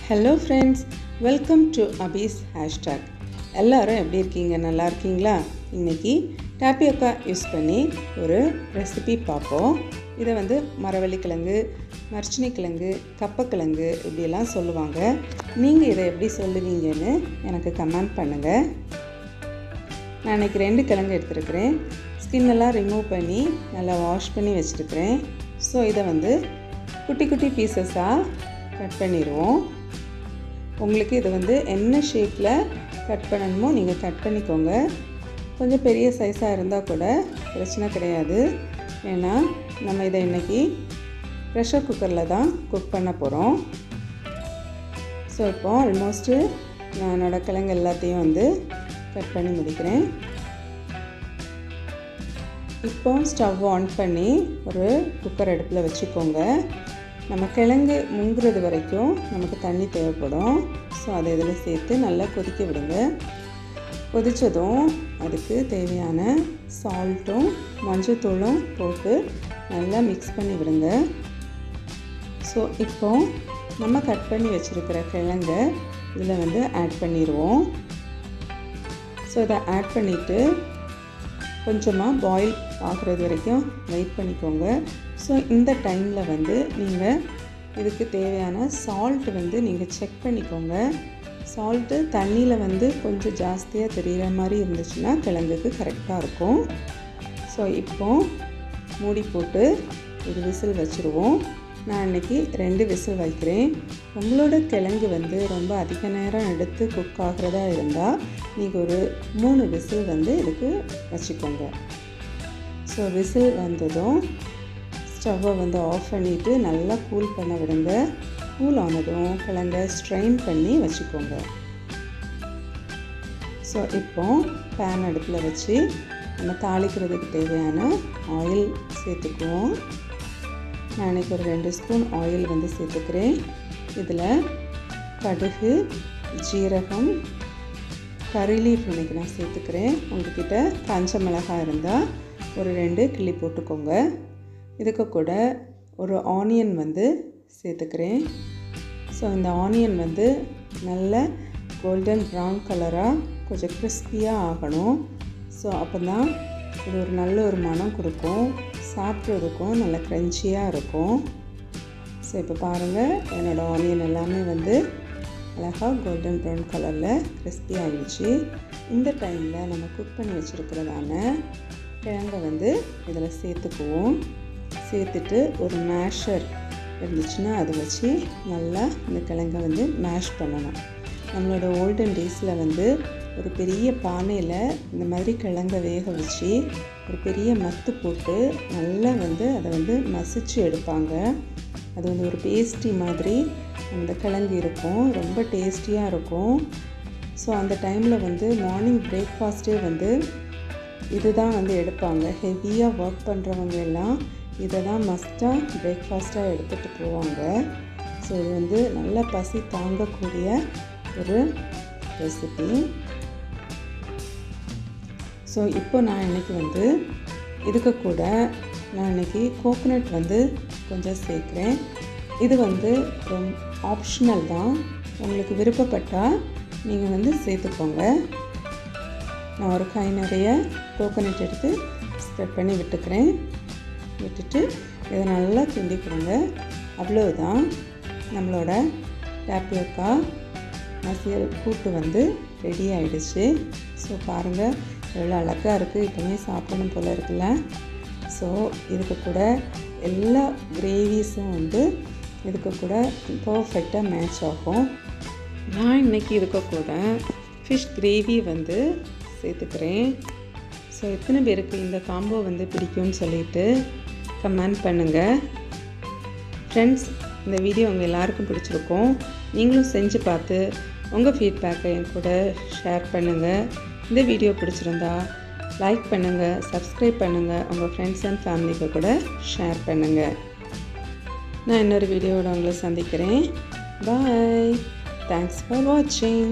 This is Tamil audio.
ஹலோ ஃப்ரெண்ட்ஸ், வெல்கம் டு அபீஸ் ஹேஷ்டாக். எல்லோரும் எப்படி இருக்கீங்க? நல்லா இருக்கீங்களா? இன்றைக்கி டாப்பியோக்கா யூஸ் பண்ணி ஒரு ரெசிபி பார்ப்போம். இதை மரவள்ளிக்கிழங்கு, மரச்சினிக்கிழங்கு, கப்பக்கிழங்கு இப்படியெல்லாம் சொல்லுவாங்க. நீங்கள் இதை எப்படி சொல்லுவீங்கன்னு எனக்கு கமெண்ட் பண்ணுங்கள். நான் இன்றைக்கி 2 கிழங்கு எடுத்துருக்கிறேன். ஸ்கின்னெல்லாம் ரிமூவ் பண்ணி நல்லா வாஷ் பண்ணி வச்சுருக்கிறேன். ஸோ இதை குட்டி குட்டி பீசஸாக கட் பண்ணிடுவோம். உங்களுக்கு இது என்ன ஷேப்பில் கட் பண்ணணுமோ நீங்கள் கட் பண்ணிக்கோங்க. கொஞ்சம் பெரிய சைஸாக இருந்தால் கூட பிரச்சனை கிடையாது. ஏன்னா நம்ம இதை இன்றைக்கி ப்ரெஷர் குக்கரில் தான் குக் பண்ண போகிறோம். ஸோ இப்போ ஆல்மோஸ்ட்டு நான் என்னோடய கிழங்கு எல்லாத்தையும் கட் பண்ணி முடிக்கிறேன். இப்போ ஸ்டவ் ஆன் பண்ணி ஒரு குக்கர் அடுப்பில் வச்சுக்கோங்க. நம்ம கிழங்கு முங்குறது வரைக்கும் நமக்கு தண்ணி தேவைப்படும். ஸோ அதை இதில் சேர்த்து நல்லா கொதிக்க விடுங்க. கொதித்ததும் அதுக்கு தேவையான சால்ட்டும் மஞ்சத்தூளும் போட்டு நல்லா மிக்ஸ் பண்ணி விடுங்க. ஸோ இப்போ நம்ம கட் பண்ணி வச்சுருக்கிற கிழங்கை இதில் ஆட் பண்ணிடுவோம். ஸோ இதை ஆட் பண்ணிவிட்டு கொஞ்சமாக பாயில் ஆகிறது வரைக்கும் வெயிட் பண்ணிக்கோங்க. ஸோ இந்த டைமில் நீங்கள் இதுக்கு தேவையான சால்ட் நீங்கள் செக் பண்ணிக்கோங்க. சால்ட்டு தண்ணியில் கொஞ்சம் ஜாஸ்தியாக தெரிகிற மாதிரி இருந்துச்சுன்னா கிழங்குக்கு கரெக்டாக இருக்கும். ஸோ இப்போது மூடி போட்டு ஒரு விசில் வச்சுருவோம். நான் இன்றைக்கி 2 விசில் வைக்கிறேன். உங்களோட கிழங்கு ரொம்ப அதிக நேரம் எடுத்து குக் ஆகிறதா இருந்தால் நீங்கள் ஒரு 3 விசில் இதுக்கு வச்சுக்கோங்க. ஸோ விசில் வந்ததும் ஸ்டவ்வை ஆஃப் பண்ணிவிட்டு நல்லா கூல் பண்ண விடுங்க. கூல் ஆனதும் கிழங்கை ஸ்ட்ரெயின் பண்ணி வச்சுக்கோங்க. ஸோ இப்போ பேன் அடுப்பில் வச்சு நம்ம தாளிக்கிறதுக்கு தேவையான ஆயில் சேர்த்துக்குவோம். நான் இன்றைக்கி ஒரு 2 ஸ்பூன் ஆயில் சேர்த்துக்கிறேன். இதில் கடுகு, ஜீரகம், கறி லீஃப் இன்றைக்கி நான் சேர்த்துக்கிறேன். உங்கள்கிட்ட காஞ்ச மிளகாய் இருந்தால் ஒரு 2 கிள்ளி போட்டுக்கோங்க. இதுக்கு கூட ஒரு ஆனியன் சேர்த்துக்கிறேன். ஸோ இந்த ஆனியன் நல்ல கோல்டன் ப்ரௌன் கலராக கொஞ்சம் கிறிஸ்பியாக ஆகணும். ஸோ அப்போ தான் இது ஒரு நல்ல ஒரு மனம் கொடுக்கும், சாப்பிட்றதுக்கும் நல்ல க்ரன்ச்சியாக இருக்கும். ஸோ இப்போ பாருங்கள், என்னோடய ஆனியன் எல்லாமே அழகாக கோல்டன் ப்ரௌன் கலரில் கிறிஸ்பி ஆகிடுச்சு. இந்த டைமில் நம்ம குக் பண்ணி வச்சுருக்கிறதான கிழங்கை இதில் சேர்த்துக்குவோம். சேர்த்துட்டு ஒரு மேஷர் இருந்துச்சுன்னா அதை வச்சு நல்லா இந்த கிழங்கை மேஷ் பண்ணணும். நம்மளோட ஓல்டன் டேஸில் ஒரு பெரிய பானையில் இந்த மாதிரி கிழங்கை வேக வச்சு ஒரு பெரிய மத்து போட்டு நல்லா அதை மசிச்சு எடுப்பாங்க. அது ஒரு பேஸ்ட்ரி மாதிரி அந்த கிழங்கு இருக்கும், ரொம்ப டேஸ்டியாக இருக்கும். ஸோ அந்த டைமில் மார்னிங் பிரேக்ஃபாஸ்ட்டே இதுதான் எடுப்பாங்க. ஹெவியாக ஒர்க் பண்ணுறவங்க எல்லாம் இதை தான் மஸ்ட்டாக பிரேக்ஃபாஸ்ட்டாக எடுத்துகிட்டு போவாங்க. ஸோ இது நல்ல பசி தாங்கக்கூடிய ஒரு ரெசிபி. ஸோ இப்போ நான் இன்றைக்கி இதுக்கு கூட நான் இன்றைக்கி கோகோனட் கொஞ்சம் சேர்க்குறேன். இது ரொம்ப ஆப்ஷனல் தான். உங்களுக்கு விருப்பப்பட்டால் நீங்கள் சேர்த்துக்கோங்க. நான் ஒரு கை நிறைய கோகோனட் எடுத்து ஸ்ப்ரெட் பண்ணி விட்டுக்கிறேன். விட்டுட்டு இதை நல்லா கிண்டி கொடுங்க. அவ்வளோதான், நம்மளோட டாப்பியோக்கா மசியல் கூட்டு ரெடி ஆகிடுச்சு. ஸோ பாருங்கள், எவ்வளோ அழகாக இருக்குது. இப்போமே சாப்பிடணும் போல் இருக்குல்ல. ஸோ இதுக்கு கூட எல்லா கிரேவிஸும் இதுக்கு கூட பர்ஃபெக்டாக மேட்ச் ஆகும். நான் இன்றைக்கி இதுக்கு கூட ஃபிஷ் கிரேவி சேர்த்துக்கிறேன். ஸோ எத்தனை பேருக்கு இந்த காம்போ பிடிக்கும்னு சொல்லிட்டு கமெண்ட் பண்ணுங்கள். ஃப்ரெண்ட்ஸ், இந்த வீடியோ உங்கள் எல்லாருக்கும் பிடிச்சிருக்கும். நீங்களும் செஞ்சு பார்த்து உங்கள் ஃபீட்பேக்கை என் கூட ஷேர் பண்ணுங்கள். இந்த வீடியோ பிடிச்சிருந்தா லைக் பண்ணுங்கள், சப்ஸ்கிரைப் பண்ணுங்கள், உங்கள் ஃப்ரெண்ட்ஸ் அண்ட் ஃபேமிலிக்கு கூட ஷேர் பண்ணுங்கள். நான் இன்னொரு வீடியோவோட உங்களை சந்திக்கிறேன். பாய். தேங்க்ஸ் ஃபார் வாட்சிங்.